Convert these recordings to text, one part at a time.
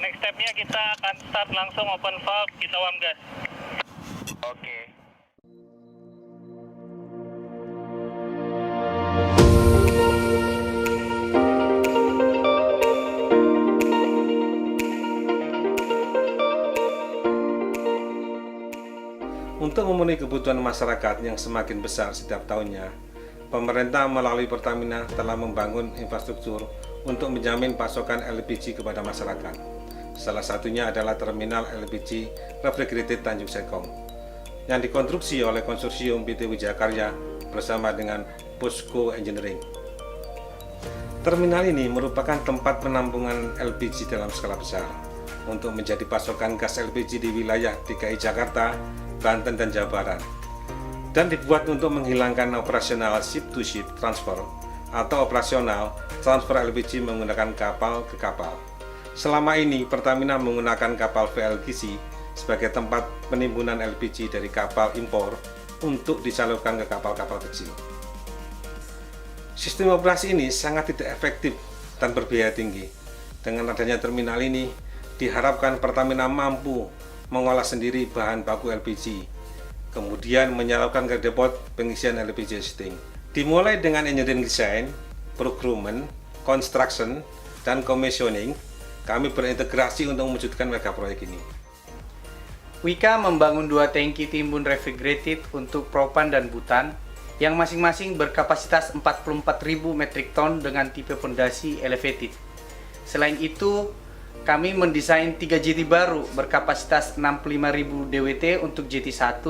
Next step-nya kita akan start langsung open valve, kita warm gas. Oke. Untuk memenuhi kebutuhan masyarakat yang semakin besar setiap tahunnya, pemerintah melalui Pertamina telah membangun infrastruktur untuk menjamin pasokan LPG kepada masyarakat. Salah satunya adalah terminal LPG Refrigerated Tanjung Sekong yang dikonstruksi oleh konsorsium PT Wijaya Karya bersama dengan POSCO Engineering. Terminal ini merupakan tempat penampungan LPG dalam skala besar untuk menjadi pasokan gas LPG di wilayah DKI Jakarta, Banten, dan Jawa Barat, dan dibuat untuk menghilangkan operasional ship-to-ship transfer atau operasional transfer LPG menggunakan kapal ke kapal. Selama ini, Pertamina menggunakan kapal VLGC sebagai tempat penimbunan LPG dari kapal impor untuk disalurkan ke kapal-kapal kecil. Sistem operasi ini sangat tidak efektif dan berbiaya tinggi. Dengan adanya terminal ini, diharapkan Pertamina mampu mengolah sendiri bahan baku LPG, kemudian menyalurkan ke depot pengisian LPG existing. Dimulai dengan engineering design, procurement, construction, dan commissioning, kami berintegrasi untuk mewujudkan mega proyek ini. Wika membangun 2 tangki timbun refrigerated untuk propan dan butan yang masing-masing berkapasitas 44.000 metric ton dengan tipe pondasi elevated. Selain itu, kami mendesain 3 JT baru berkapasitas 65.000 DWT untuk JT1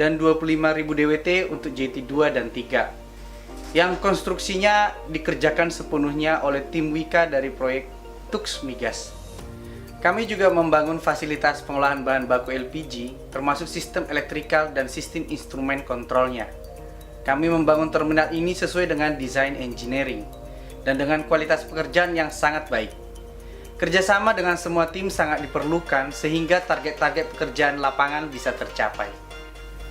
dan 25.000 DWT untuk JT2 dan 3 yang konstruksinya dikerjakan sepenuhnya oleh tim Wika dari proyek Tux Migas. Kami juga membangun fasilitas pengolahan bahan baku LPG termasuk sistem elektrikal dan sistem instrumen kontrolnya. Kami membangun terminal ini sesuai dengan desain engineering dan dengan kualitas pekerjaan yang sangat baik. Kerjasama dengan semua tim sangat diperlukan sehingga target-target pekerjaan lapangan bisa tercapai.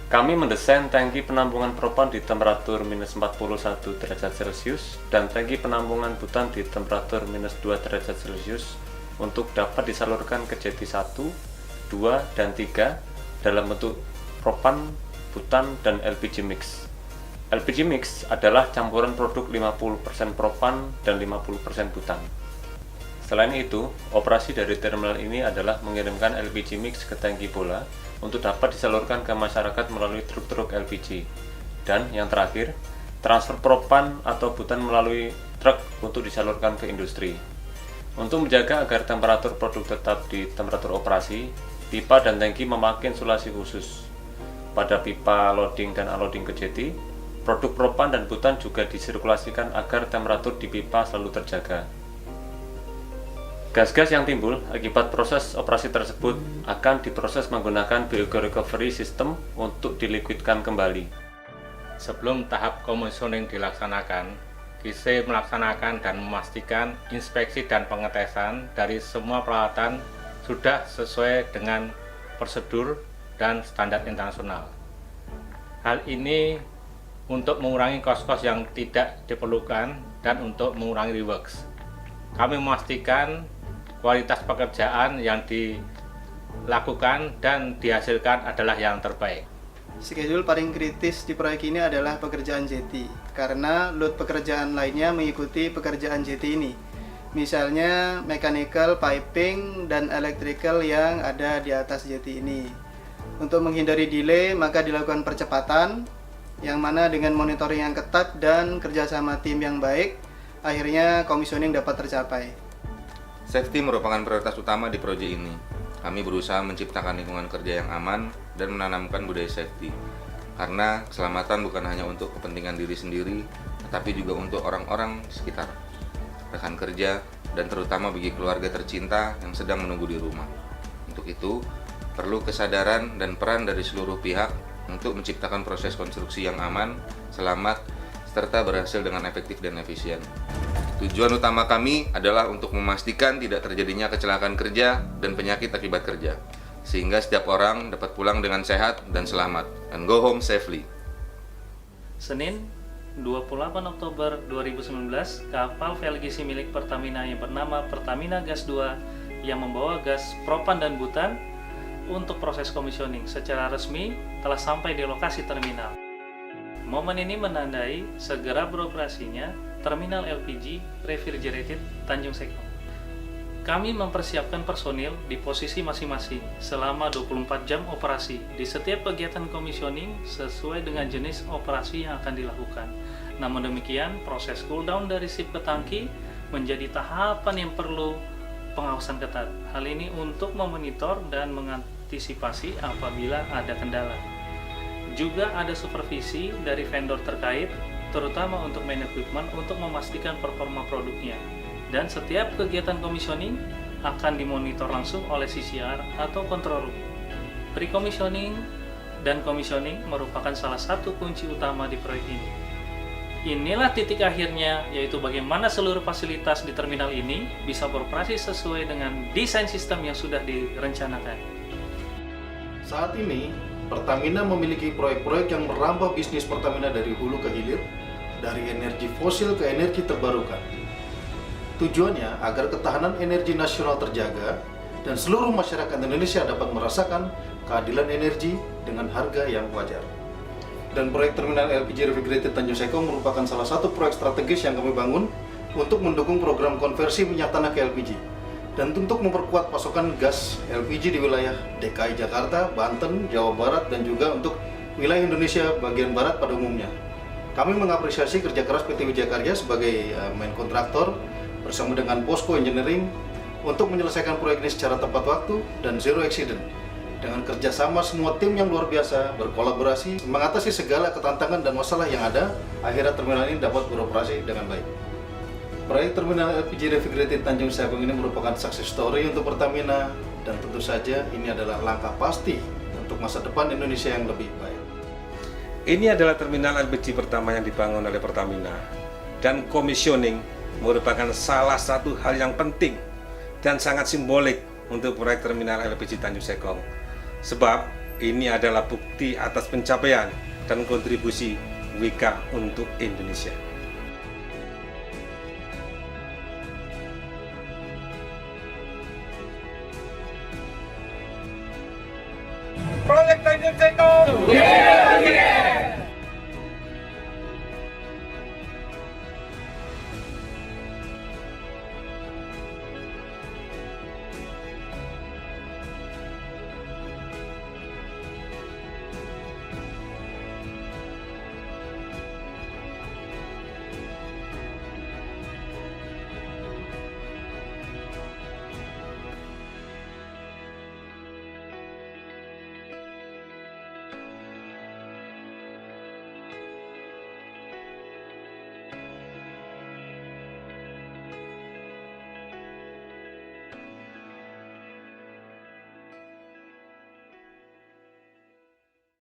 Kami mendesain tangki penampungan propan di temperatur minus 41 derajat Celcius dan tangki penampungan butan di temperatur minus 2 derajat Celcius untuk dapat disalurkan ke JT1, 2, dan 3 dalam bentuk propan, butan, dan LPG mix. LPG mix adalah campuran produk 50% propan dan 50% butan. Selain itu, operasi dari terminal ini adalah mengirimkan LPG mix ke tangki bola untuk dapat disalurkan ke masyarakat melalui truk-truk LPG. Dan yang terakhir, transfer propan atau butan melalui truk untuk disalurkan ke industri. Untuk menjaga agar temperatur produk tetap di temperatur operasi, pipa dan tangki memakai insulasi khusus. Pada pipa loading dan unloading ke JT, produk propan dan butan juga disirkulasikan agar temperatur di pipa selalu terjaga. Gas-gas yang timbul akibat proses operasi tersebut akan diproses menggunakan biorecovery system untuk dilikuidkan kembali. Sebelum tahap commissioning dilaksanakan, GC melaksanakan dan memastikan inspeksi dan pengetesan dari semua peralatan sudah sesuai dengan prosedur dan standar internasional. Hal ini untuk mengurangi kos-kos yang tidak diperlukan dan untuk mengurangi reworks. Kami memastikan kualitas pekerjaan yang dilakukan dan dihasilkan adalah yang terbaik. Schedule paling kritis di proyek ini adalah pekerjaan JT, karena load pekerjaan lainnya mengikuti pekerjaan JT ini. Misalnya mechanical, piping, dan electrical yang ada di atas JT ini. Untuk menghindari delay, maka dilakukan percepatan, yang mana dengan monitoring yang ketat dan kerjasama tim yang baik, akhirnya commissioning dapat tercapai. Safety merupakan prioritas utama di proyek ini. Kami berusaha menciptakan lingkungan kerja yang aman dan menanamkan budaya safety. Karena keselamatan bukan hanya untuk kepentingan diri sendiri, tetapi juga untuk orang-orang sekitar, rekan kerja, dan terutama bagi keluarga tercinta yang sedang menunggu di rumah. Untuk itu, perlu kesadaran dan peran dari seluruh pihak untuk menciptakan proses konstruksi yang aman, selamat, serta berhasil dengan efektif dan efisien. Tujuan utama kami adalah untuk memastikan tidak terjadinya kecelakaan kerja dan penyakit akibat kerja, sehingga setiap orang dapat pulang dengan sehat dan selamat, and go home safely. Senin, 28 Oktober 2019, kapal VLGC milik Pertamina yang bernama Pertamina Gas 2 yang membawa gas propan dan butan untuk proses komisioning secara resmi telah sampai di lokasi terminal. Momen ini menandai segera beroperasinya terminal LPG Refrigerated Tanjung Sekong. Kami mempersiapkan personil di posisi masing-masing selama 24 jam operasi di setiap kegiatan komisioning sesuai dengan jenis operasi yang akan dilakukan. Namun demikian, proses cooldown dari sip ke tangki menjadi tahapan yang perlu pengawasan ketat. Hal ini untuk memonitor dan mengantisipasi apabila ada kendala. Juga ada supervisi dari vendor terkait, terutama untuk main equipment untuk memastikan performa produknya. Dan setiap kegiatan komisioning akan dimonitor langsung oleh CCR atau control room. Pre-commissioning dan commissioning merupakan salah satu kunci utama di proyek ini. Inilah titik akhirnya, yaitu bagaimana seluruh fasilitas di terminal ini bisa beroperasi sesuai dengan desain sistem yang sudah direncanakan. Saat ini, Pertamina memiliki proyek-proyek yang merambah bisnis Pertamina dari hulu ke hilir, dari energi fosil ke energi terbarukan. Tujuannya agar ketahanan energi nasional terjaga dan seluruh masyarakat Indonesia dapat merasakan keadilan energi dengan harga yang wajar. Dan proyek terminal LPG Refrigerated Tanjung Sekong merupakan salah satu proyek strategis yang kami bangun untuk mendukung program konversi minyak tanah ke LPG dan untuk memperkuat pasokan gas LPG di wilayah DKI Jakarta, Banten, Jawa Barat, dan juga untuk wilayah Indonesia bagian barat pada umumnya. Kami mengapresiasi kerja keras PT Wijaya Karya sebagai main kontraktor bersama dengan Posko Engineering untuk menyelesaikan proyek ini secara tepat waktu dan zero accident. Dengan kerjasama semua tim yang luar biasa berkolaborasi mengatasi segala ketantangan dan masalah yang ada, akhirnya terminal ini dapat beroperasi dengan baik. Proyek terminal LPG Refrigerated Tanjung Sekong ini merupakan success story untuk Pertamina dan tentu saja ini adalah langkah pasti untuk masa depan Indonesia yang lebih baik. Ini adalah terminal LPG pertama yang dibangun oleh Pertamina dan commissioning merupakan salah satu hal yang penting dan sangat simbolik untuk proyek terminal LPG Tanjung Sekong. Sebab ini adalah bukti atas pencapaian dan kontribusi Wika untuk Indonesia. Proyek Tanjung Sekong.